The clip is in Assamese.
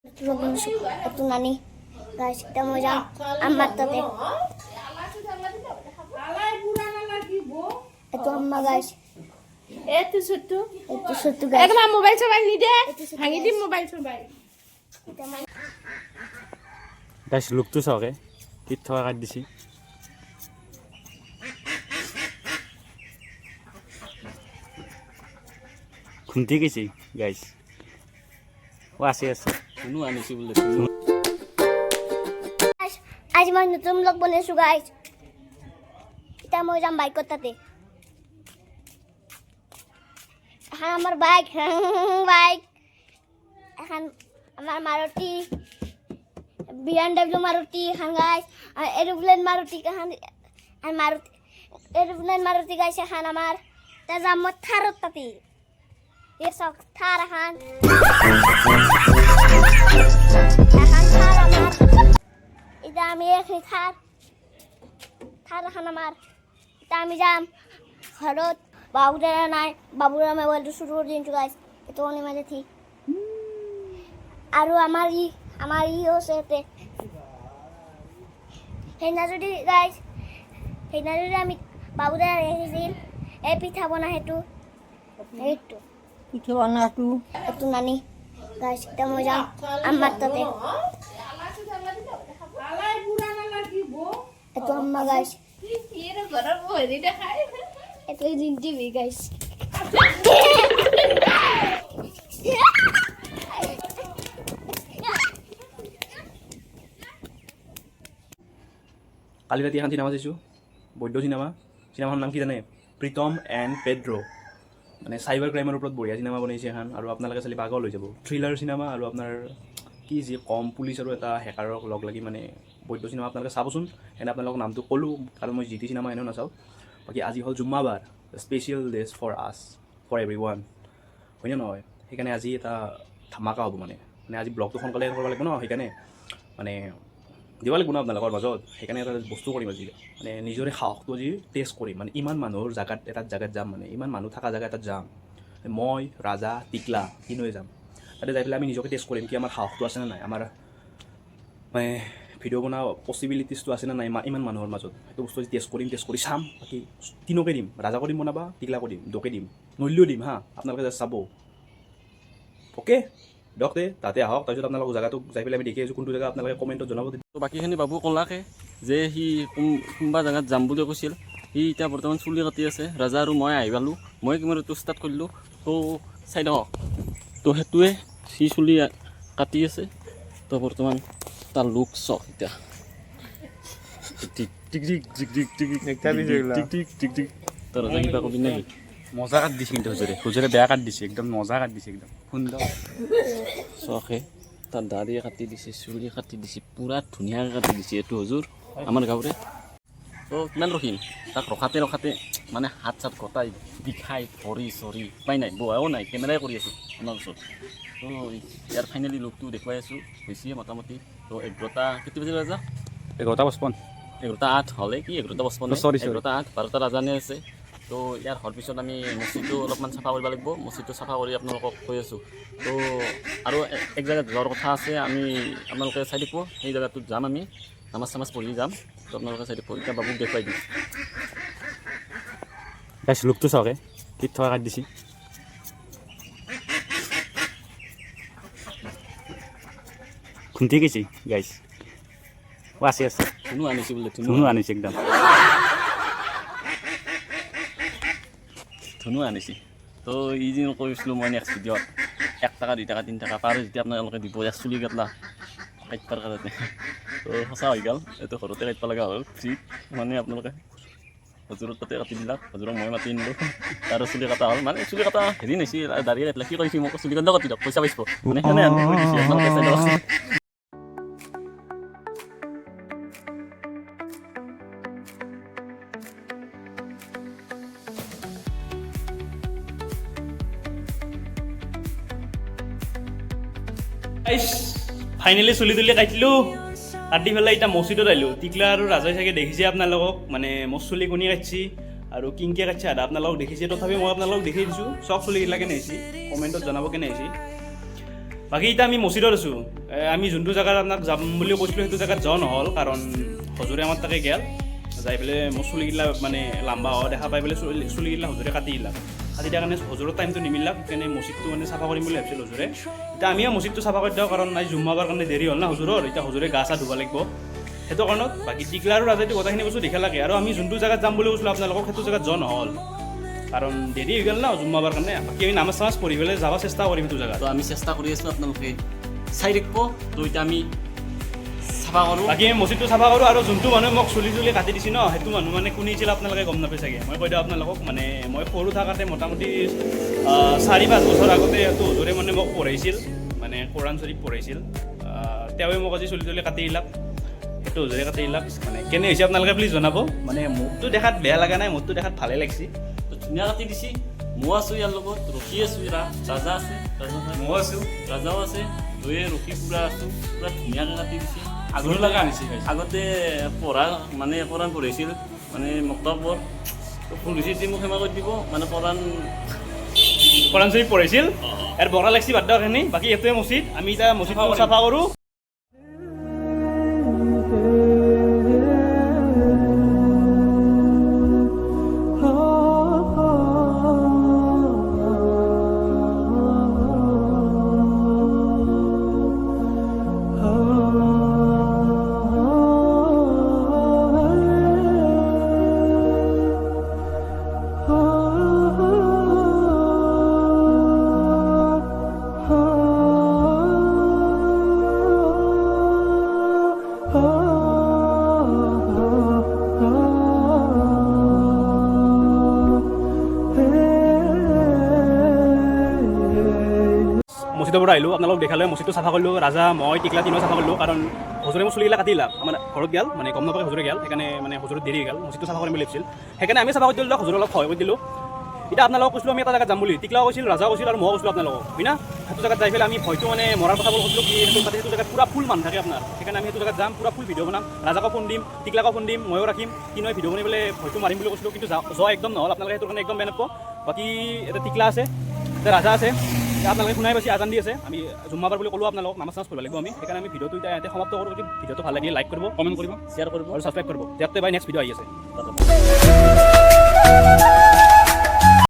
Itu nani guys, kita mau jam amat tapi itu amma guys, itu suatu guys. একলা মোবাইল সবাই নিদে ভাঙি দিম মোবাইল সবাই গাইস লুকটো চাওকে কিট থকা কাট দিছি খুন্তি গৈছে গাইস ও আছে শুনো আনিছি বলে आज मैं नতুন ব্লগ বনাইছো গাইস, এটা মই যাম বাইকত তাতে। এখন আমার বাইক এখন আমার মারুতি BMW মারুতি এখন গাইস, আর এরোপ্লেন মারুতি এখন আর মারুতি এরোপ্লেন মারুতি গাইস এখন আমার তা যাম মই থারত তাতে। এর সব থার এখন থার আমার এটা আমি এখানে থার এখন আমার এটা আমি যাম ঘৰত। বাবুদাৰা নাই, বাবুৰা মোবাইলটো শুৰু কৰে দিনছো গাইস, এটা অনেক মাঝে ঠিক। আৰু আমাৰ ই হৈছে এতে সেইদিনা যদি গাইস, সেইদিনা যদি আমি বাবুদাৰা ৰেখিছিল এই পিঠা বনা সেইটো পিঠা বানাটো এইটো নানি গাইস, এটা মই যাম আমার তাতে। itu amma guys, এর ঘৰৰ বহি দেখাই itu Zin TV guys. কালি ৰাতি এখন চিনেমা চাইছোঁ, বৈদ্য চিনেমাখনৰ নাম কি জানে? প্ৰীতম এণ্ড পেড্ৰ, মানে চাইবাৰ ক্ৰাইমৰ ওপৰত বঢ়িয়া চিনেমা বনাইছে এখন। আৰু আপোনালোকে চালি পাগল হৈ যাব। থ্ৰিলাৰ চিনেমা আৰু আপোনাৰ কি যি কম পুলিচ আৰু এটা হেকাৰক লগ লাগি মানে বৈদ্য চিনেমা আপোনালোকে চাবচোন। এনে আপোনালোকক নামটো ক'লোঁ কাৰণ মই GT চিনেমা এনেও নাচাওঁ। বাকী আজি হ'ল জুম্মাবাৰ, special days for us, for every one, হয়নে নহয়? সেইকাৰণে আজি এটা ধামাকা হ'ব মানে আজি ব্লগটো সোনকালে কৰিব লাগিব ন, সেইকাৰণে মানে দিব লাগিব ন আপোনালোকৰ মাজত। সেইকাৰণে এটা বস্তু কৰিম আজি, মানে নিজৰে সাহসটো আজি টেষ্ট কৰিম। মানে ইমান মানুহৰ জেগাত যাম, মানে ইমান মানুহ থকা জেগা এটাত যাম। মই ৰাজা টিকলা তিনিওৱে যাম তাতে। যাই পেলাই আমি নিজকে টেষ্ট কৰিম কি আমাৰ সাহসটো আছেনে নাই, আমাৰ মানে ভিডিঅ' বনোৱা পচিবিলিটিছটো আছে নে নাই ইমান মানুহৰ মাজত। সেইটো বস্তু টেষ্ট কৰি চাম। বাকী তিনিওকে দিম, ৰাজাকো দিম বনাবা, টিকলাকো দিম, দুকে দিম, নলিও দিম হা। আপোনালোকে জাষ্ট চাব, অ'কে দিয়ক তাতে আহক। তাৰপিছত আপোনালোকৰ জেগাটো যাই পেলাই আমি দেখি আছোঁ কোনটো জেগা, আপোনালোকে কমেণ্টত জনাব। বাকীখিনি বাবু ক'লাকে যে সি কোনোবা জেগাত যাম বুলি কৈছিল। সি এতিয়া বৰ্তমান চুলি কাটি আছে। ৰাজা আৰু মই আহি পালোঁ, মই কেমেৰাটো ষ্টাৰ্ট কৰিলোঁ। তো চাই দিয়ক, তো সেইটোৱে সি চুলি কাটি আছে। তো বৰ্তমান তাৰ লুক চক এতিয়া টিক টিক টিক টিক টিক টিক টিক টিক টিক। তাৰ ৰাজা কিবা কবি নেকি? মজা কাট দিছে কিন্তু হুজুৰে বেয়া কাট দিছে, একদম মজা কাট দিছে, একদম সুন্দৰ চখে। তাৰ দাড়ি কাটি দিছে, চুলি কাটি দিছে, পূৰা ধুনীয়াকৈ কাটি দিছে এইটো হুজুৰ আমাৰ গাঁৱৰে। তো কিমান ৰখিম তাক ৰখাতে মানে হাত চাত কটাই বিষাই ভৰি চৰি উপায় নাই, বহাও নাই, কেমেৰাই কৰি আছোঁ আপোনাৰ ওচৰত। তো ইয়াৰ ফাইনেলি লুকটো দেখুৱাই আছোঁ, হৈছে মোটামুটি। তো 11টা কেতিয়া বাজিলে ৰাজা? 11:55 11:08 হ'লে কি 11:55 Sorry. 11:08 12টা ৰাজানে আছে। তো ইয়াৰ হোৱাৰ পিছত আমি মছজিদটো অলপমান চাফা কৰিব লাগিব। মছজিদটো চাফা কৰি আপোনালোকক কৈ আছোঁ। তো আৰু এক জেগাত যোৱাৰ কথা আছে, আমি আপোনালোকে চাই দিব। সেই জেগাটোত যাম, আমি নামাজ চামাজ পঢ়ি যাম। তো আপোনালোকে চাই দিব, এতিয়া বাবুক দেখুৱাই দিম। গাইছ লুকটো চাওকে কিট থকা কাট দিছি খুন্তি গৈছে গাইছ ও আছে ধুনু আনিছোঁ বোলে, ধুনু আনিছে, একদম ধুনু আনিছে। তো ই যে কৈছিলোঁ মই নেক্সট ভিডিঅ'ত 1 টকা 2 টকা 3 টকা পাৰে যেতিয়া আপোনালোকে দিব চুলি কাটলা কাটবাৰ কাৰণে। তো সঁচা হৈ গ'ল, এইটো ঘৰতে কাটব লগা হ'ল ফ্ৰী। মানে আপোনালোকে হজুৰৰ তাতে কাটি দিলাক, হজুৰক মই মাতি আনিলোঁ, তাৰ চুলি কটা হ'ল। মানে চুলি কটা হেৰি নাছিল, দাড়ি কাটিলা কি কৈছে মোক চুলি কাটিলেও কাটি দিয়ক, পইচা পাইছোঁ মানে সেনে কৈ দিছে আপোনালোকে চাই দিয়ক। ফাইনেলি চুলি তুলি কাটিলোঁ, কাটি পেলাই এতিয়া মছজিদত আহিলোঁ। টিকলা আৰু ৰাজাই চাগে দেখিছে আপোনালোকক, মানে মোৰ চুলি কোনি কাটছি আৰু কিংকে কাটছে আধা আপোনালোকক দেখিছে। তথাপি মই আপোনালোকক দেখাই দিছোঁ চব চুলিগিলা কেনে আহিছে, কমেণ্টত জনাব কেনে আহিছে। বাকী এতিয়া আমি মছজিদত আছোঁ আমি যোনটো জেগাত আপোনাক যাম বুলি কৈছিলোঁ সেইটো জেগাত যোৱা নহ'ল কাৰণ হজুৰে আমাৰ তাকে গেল যাই পেলাই মোৰ চুলিগিলা মানে লাম্বা হোৱা দেখা পাই পেলাই চুলিগিলা হজুৰে কাটি দিলাক কাটি দিয়াৰ কাৰণে হজুৰৰ টাইমটো নিমিলাক সেইকাৰণে মছজিদটো মানে চাফা কৰিম বুলি ভাবিছিল হজুৰে এতিয়া আমিও মছজিদটো চাফা কৰি দিওঁ কাৰণ আজি জুম্মাবাৰ কাৰণে দেৰি হ'ল না হজুৰৰ এতিয়া হজুৰে গা চা ধুব লাগিব সেইটো কাৰণত বাকী টিকলা আৰু ৰাজাইটো গোটেইখিনি বস্তু দেখা লাগে আৰু আমি যোনটো জেগাত যাম বুলি কৈছিলোঁ আপোনালোকক সেইটো জেগাত যোৱা নহ'ল কাৰণ দেৰি হৈ গ'ল না জুম্মাবাৰ কাৰণে বাকী আমি নামাজ চামাজ পঢ়ি পেলাই যাব চেষ্টা কৰিম সেইটো জেগাত তো আমি চেষ্টা কৰি আছোঁ আপোনালোকে চাই থাকিব তো এতিয়া আমি চাফা কৰোঁ বাকী আমি মছজিদটো চাফা কৰোঁ আৰু যোনটো মানুহে মোক চুলি কাটি দিছে ন সেইটো মানুহ মানে কোনে আছিল আপোনালোকে গম নাপাই চাগে মই কৈ দিওঁ আপোনালোকক মানে মই সৰু থাকোঁতে মোটামুটি 4-5 বছৰ আগতে এইটো হজুৰে মানে মোক পঢ়াইছিল মানে কোৰাণ শ্বৰীফ পঢ়াইছিল তেওঁৱে মোক আজি চুলি কাটি দিলাক সেইটো হজুৰে কাটি দিলাক মানে কেনে হৈছে আপোনালোকে প্লিজ জনাব মানে মোকতো দেখাত বেয়া লগা নাই মোকতো দেখাত ভালেই লাগিছে তো ধুনীয়া কাটি দিছি মই আছোঁ ইয়াৰ লগত ৰখি আছোঁ ৰাজা আছে ময়ো আছোঁ ৰাজাও আছে দুয়ে ৰখি পুৰা আছোঁ পুৰা ধুনীয়াকৈ কাটি দিছি আগৰ লগা আনিছে আগতে পঢ়া মানে কোৰাণ পঢ়াইছিল মানে মক্তবৰ তো ভুল হৈছে যে মোক ক্ষমা কৰি দিব মানে কোৰাণ শ্বৰীফ পঢ়াইছিল ইয়াৰ বগা লাগিছে বাদ দিয়কখিনি বাকী এইটোৱে মছজিদ আমি এতিয়া মছজিদটো চাফা কৰোঁ মছজিদৰ পৰা আহিলোঁ আপোনালোক দেখালে মছজিদটো চাফা কৰিলোঁ ৰাজা মই টিকলা তিনিও চাফা কৰিলোঁ কাৰণ হজুৰে মোৰ চুলিগিলা কাটি দিলাক আমাৰ ঘৰত গ'ল মানে গম নাপায় হজুৰে গ'ল সেইকাৰণে মানে হজুৰত দেৰি হৈ গ'ল মছজিদটো চাফা কৰিম বুলি ভাবিছিল সেইকাৰণে আমি চাফা কৰি দিলোঁ হজুৰে অলপ সহায় কৰি দিলোঁ এতিয়া আপোনালোকক কৈছিলোঁ আমি এটা জেগাত যাম বুলি টিকলাও কৈছিল ৰাজাও কৈছিল আৰু ময়ো কৈছিলোঁ আপোনালোকক হয় না সেইটো জেগাত যাই পেলাই আমি হয়তো মানে মৰাৰ কথা কৈছিলোঁ কি সেইটো তাতে সেইটো জেগাত পুৰা ফুল মানুহ থাকে আপোনাৰ সেইকাৰণে আমি সেইটো জেগাত যাম পুৰা ফুল ভিডিঅ' বনাম ৰাজাকো ফোন দিম টিকলাকো ফোন দিম ময়ো ৰাখিম তিনিও ভিডিঅ' বনাই পেলাই হয়তো মাৰিম বুলি কৈছিলোঁ কিন্তু যোৱা একদম নহ'ল আপোনালোকে সেইটো কাৰণে একদম বেয়া নাপাব বাকী এটা টিকলা আছে এটা ৰাজা আছে আপোনালোকে শুনাই পাইছে আজান দি আছে আমি জুম্মাবাৰ বুলি ক'লোঁ আপোনালোকক নামাজ চামাজ পঢ়িব লাগিব আমি সেইকাৰণে আমি ভিডিঅ'টো এতিয়া ইয়াতে সমাপ্ত কৰোঁ যদি ভিডিঅ'টো ভাল লাগিলে লাইক কৰিব কমেণ্ট কৰিব শ্বেয়াৰ কৰিব আৰু ছাবস্ক্ৰাইব কৰিব ইয়াতে বাই নেক্সট ভিডিঅ' আহি আছে